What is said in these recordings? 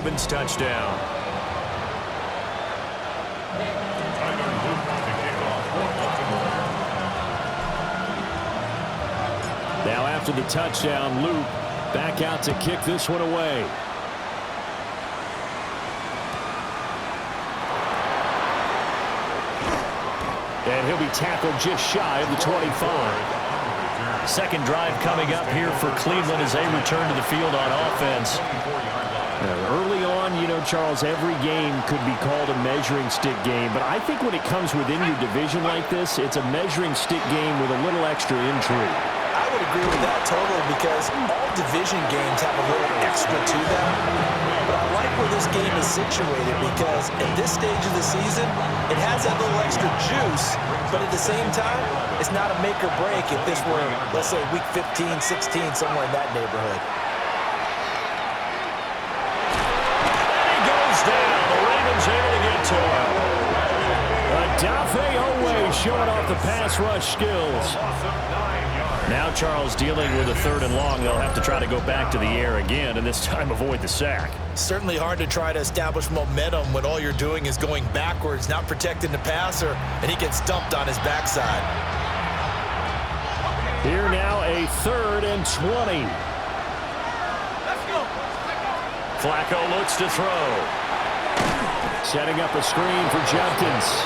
Ravens touchdown. Now after the touchdown, Luke back out to kick this one away. And he'll be tackled just shy of the 25. Second drive coming up here for Cleveland as they return to the field on offense. Early on, you know, Charles, every game could be called a measuring stick game. But I think when it comes within your division like this, it's a measuring stick game with a little extra intrigue. I would agree with that totally because all division games have a little extra to them. But I like where this game is situated because at this stage of the season, it has that little extra juice, but at the same time, it's not a make or break if this were, let's say, week 15, 16, somewhere in that neighborhood. And he goes down. The Ravens able to get to him. Adafe Owe showing off the pass rush skills. Now Charles dealing with a 3rd and long. They'll have to try to go back to the air again, and this time avoid the sack. Certainly hard to try to establish momentum when all you're doing is going backwards, not protecting the passer, and he gets dumped on his backside. Here now a 3rd and 20. Flacco looks to throw. Setting up a screen for Judkins.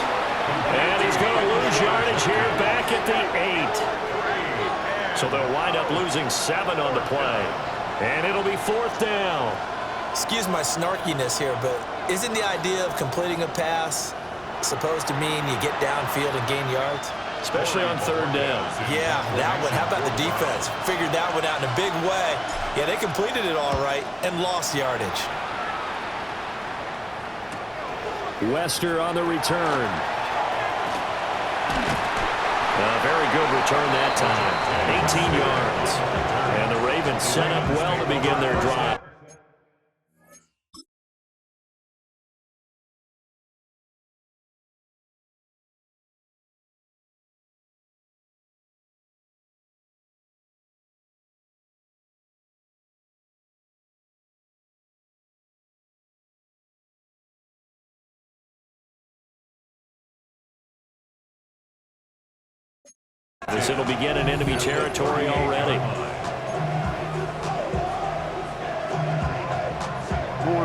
And he's going to lose yardage here back at the 8. So they'll wind up losing 7 on the play. And it'll be 4th down. Excuse my snarkiness here, but isn't the idea of completing a pass supposed to mean you get downfield and gain yards? Especially on 3rd down. Yeah, that one. How about the defense? Figured that one out in a big way. Yeah, they completed it all right and lost yardage. Wester on the return. A very good return that time. 18 yards. And the Ravens set up well to begin their drive. As it'll begin in enemy territory already.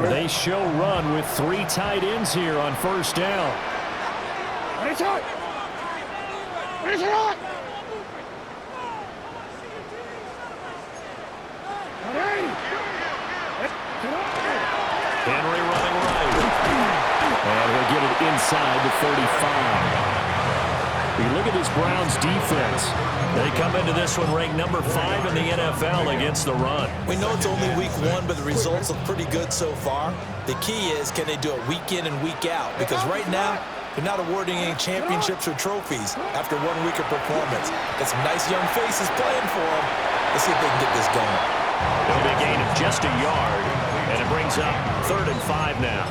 They show run with 3 tight ends here on 1st down. Henry running right. And he'll get it inside the 35. You look at this Browns defense. They come into this one ranked number 5 in the NFL against the run. We know it's only week 1, but the results look pretty good so far. The key is, can they do it week in and week out? Because right now, they're not awarding any championships or trophies after 1 week of performance. Got some nice young faces playing for them. Let's see if they can get this going. It'll be a gain of just a yard, and it brings up 3rd and 5 now.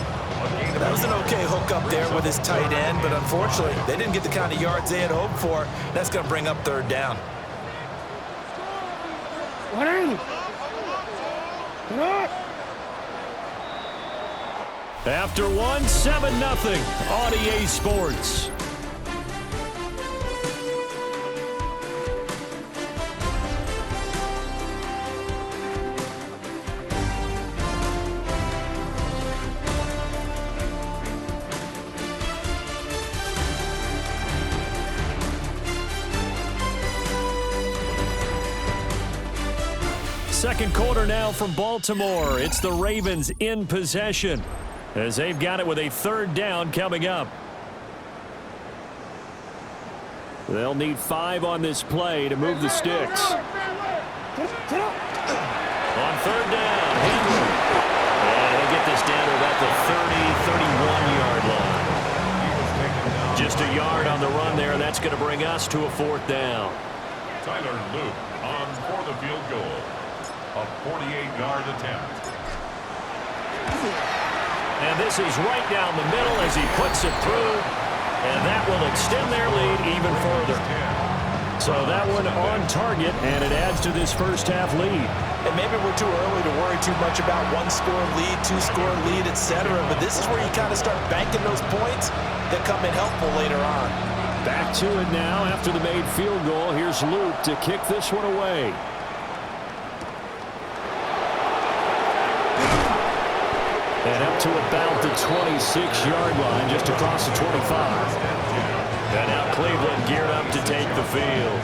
That was an okay hook up there with his tight end, but unfortunately, they didn't get the kind of yards they had hoped for. That's going to bring up 3rd down. After 1, 7-0 on EA Sports. Second quarter now from Baltimore. It's the Ravens in possession as they've got it with a 3rd down coming up. They'll need 5 on this play to move the sticks. On 3rd down, Henry. And he'll get this down to about the 30-31-yard line. Just a yard on the run there, and that's going to bring us to a 4th down. Tyler Luke on for the field goal. A 48-yard attempt. And this is right down the middle as he puts it through. And that will extend their lead even further. So that one on target, and it adds to this first half lead. And maybe we're too early to worry too much about one-score lead, two-score lead, etc. But this is where you kind of start banking those points that come in helpful later on. Back to it now after the made field goal. Here's Luke to kick this one away. And up to about the 26-yard line, just across the 25. And now Cleveland geared up to take the field.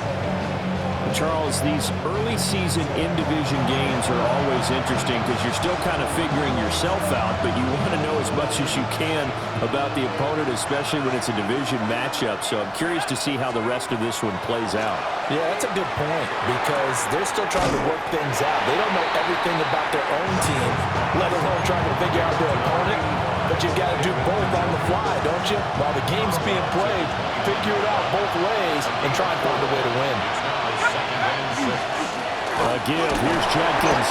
Charles, these early season in-division games are always interesting because you're still kind of figuring yourself out, but you want to know as much as you can about the opponent, especially when it's a division matchup. So I'm curious to see how the rest of this one plays out. Yeah, that's a good point because they're still trying to work things out. They don't know everything about their own team, let alone trying to figure out their opponent. But you've got to do both on the fly, don't you? While the game's being played, figure it out both ways and try and find a way to win. A give. Here's Jenkins.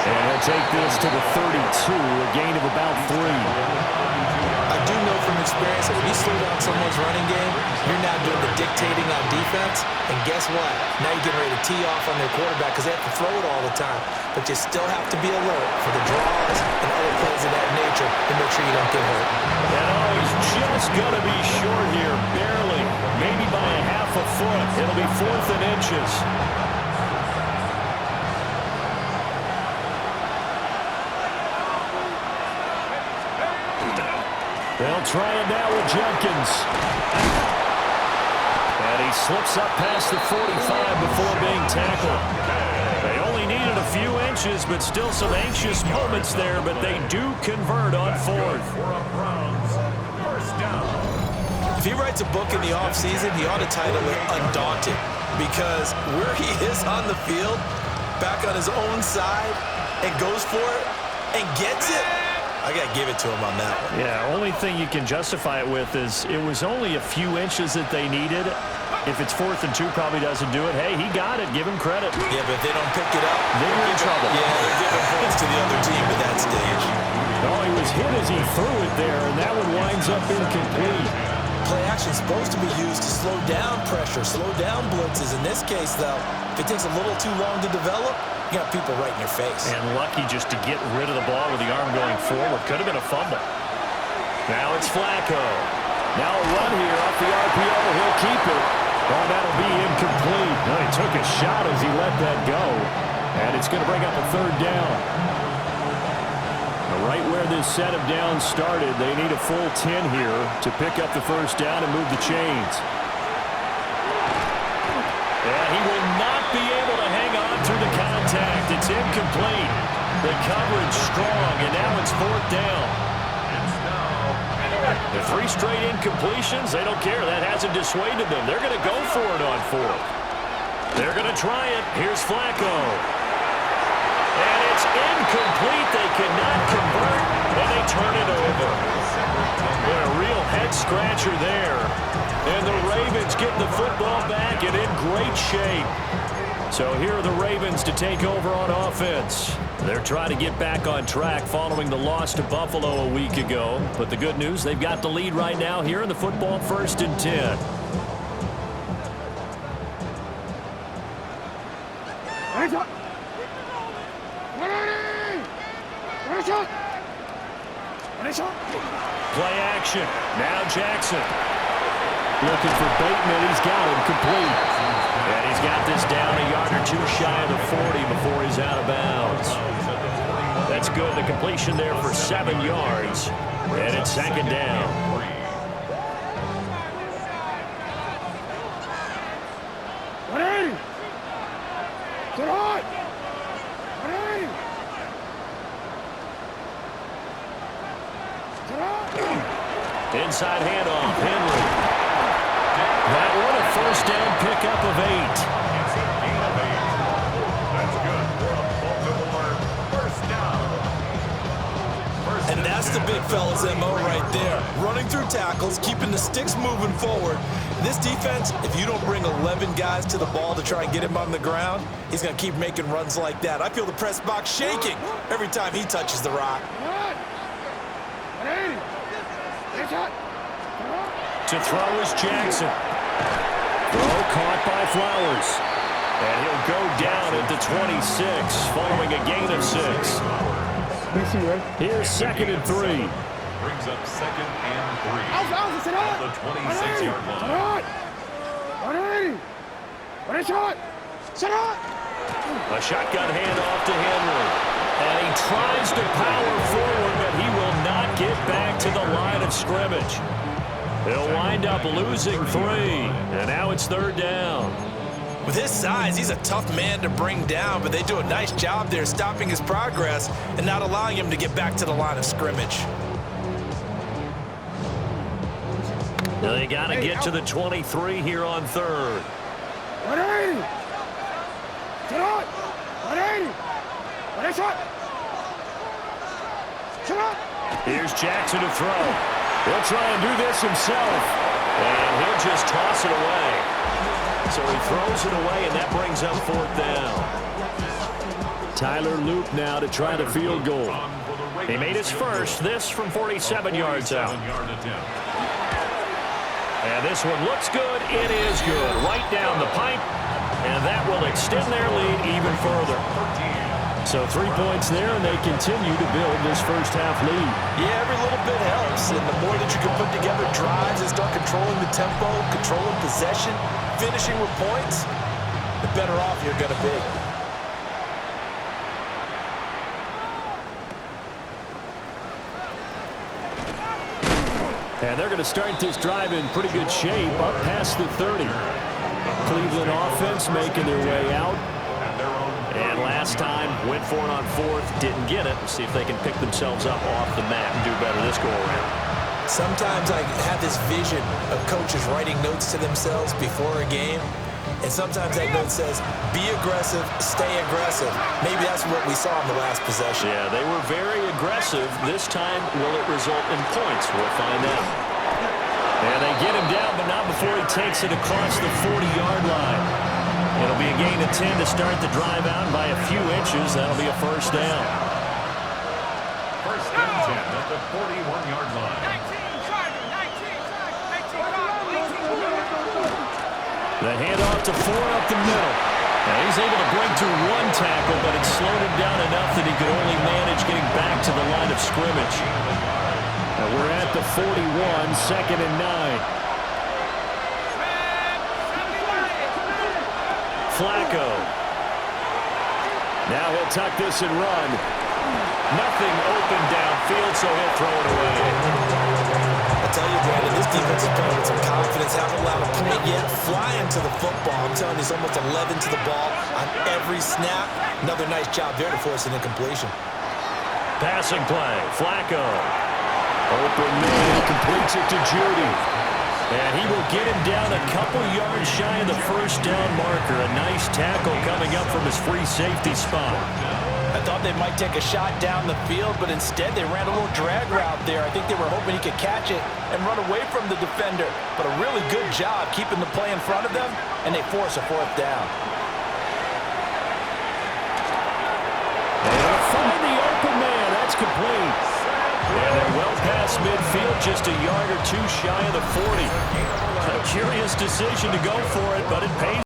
And he'll take this to the 32, a gain of about 3. I do know from experience that when you slow down someone's running game, you're now doing the dictating on defense. And guess what? Now you're getting ready to tee off on their quarterback because they have to throw it all the time. But you still have to be alert for the draws and other plays of that nature to make sure you don't get hurt. And he's just going to be short here, barely. Maybe by a half a foot. It'll be 4th and inches. They'll try it now with Jenkins. And he slips up past the 45 before being tackled. They only needed a few inches, but still some anxious moments there, but they do convert on 4th. If he writes a book in the offseason, he ought to title it Undaunted, because where he is on the field, back on his own side, and goes for it, and gets it, I got to give it to him on that one. Yeah, only thing you can justify it with is it was only a few inches that they needed. If it's 4th and 2, probably doesn't do it. Hey, he got it. Give him credit. Yeah, but if they don't pick it up, they're in trouble. Yeah, they're giving points to the other team at that stage. No, he was hit as he threw it there, and that one winds up incomplete. Play action is supposed to be used to slow down pressure, slow down blitzes. In this case, though, if it takes a little too long to develop, you got people right in your face. And lucky just to get rid of the ball with the arm going forward. Could have been a fumble. Now it's Flacco. Now a run here off the RPO. He'll keep it. Oh, that'll be incomplete. No, he took a shot as he let that go. And it's going to bring up a 3rd down. Right where this set of downs started, they need a full 10 here to pick up the 1st down and move the chains. And he will not be able to hang on through the contact. It's incomplete. The coverage strong, and now it's 4th down. The 3 straight incompletions, they don't care. That hasn't dissuaded them. They're going to go for it on 4th. They're going to try it. Here's Flacco. And it's incomplete. They cannot convert, and they turn it over. What a real head-scratcher there. And the Ravens get the football back and in great shape. So here are the Ravens to take over on offense. They're trying to get back on track following the loss to Buffalo a week ago. But the good news, they've got the lead right now here in the football 1st and 10. Play action. Now Jackson. Looking for Bateman. He's got him complete. And he's got this down a yard or 2 shy of the 40 before he's out of bounds. That's good. The completion there for 7 yards. And it's 2nd down. Inside handoff, Henry. That one a 1st down pickup of 8. That's good for a Baltimore 1st down. And that's the big fella's MO right there. Running through tackles, keeping the sticks moving forward. This defense, if you don't bring 11 guys to the ball to try and get him on the ground, he's going to keep making runs like that. I feel the press box shaking every time he touches the rock. To throw is Jackson. Throw caught by Flowers. And he'll go down at the 26 following a gain of 6. Here's 2nd and 3. Brings up 2nd and 3. At the 26-yard line. A shotgun handoff to Henry. And he tries to power forward, but he will not get back to the line of scrimmage. He'll wind up losing 3. And now it's 3rd down. With his size, he's a tough man to bring down, but they do a nice job there stopping his progress and not allowing him to get back to the line of scrimmage. Now they got to get to the 23 here on 3rd. Here's Jackson to throw. He'll try and do this himself. And he'll just toss it away. So he throws it away, and that brings up 4th down. Tyler Loop now to try the field goal. He made his first, this from 47 yards out. And this one looks good. It is good. Right down the pipe. And that will extend their lead even further. So 3 points there, and they continue to build this first-half lead. Yeah, every little bit helps. And the more that you can put together drives and start controlling the tempo, controlling possession, finishing with points, the better off you're going to be. And they're going to start this drive in pretty good shape up past the 30. Cleveland offense making their way out. And last time, went for it on 4th, didn't get it. Let's see if they can pick themselves up off the mat and do better this go-around. Sometimes I have this vision of coaches writing notes to themselves before a game. And sometimes that note says, be aggressive, stay aggressive. Maybe that's what we saw in the last possession. Yeah, they were very aggressive. This time, will it result in points? We'll find out. And they get him down, but not before he takes it across the 40-yard line. It'll be a gain of 10 to start the drive out by a few inches. That'll be a 1st down. 1st and 10 at the 41-yard line. The handoff to Ford up the middle. Now he's able to break through 1 tackle, but it slowed him down enough that he could only manage getting back to the line of scrimmage. Now we're at the 41, 2nd and 9. Flacco. Now he'll tuck this and run. Nothing open downfield, so he'll throw it away. I tell you, Brandon, this defense is playing with some confidence. Haven't allowed a point yet. Flying to the football. I'm telling you, he's almost 11 to the ball on every snap. Another nice job there to force an incompletion. Passing play. Flacco. Open man. Completes it to Judy. And he will get him down a couple yards shy of the 1st down marker. A nice tackle coming up from his free safety spot. I thought they might take a shot down the field, but instead they ran a little drag route there. I think they were hoping he could catch it and run away from the defender. But a really good job keeping the play in front of them, and they force a 4th down. They'll find the open man. That's complete. And they're well past midfield, just a yard or 2 shy of the 40. A curious decision to go for it, but it pays.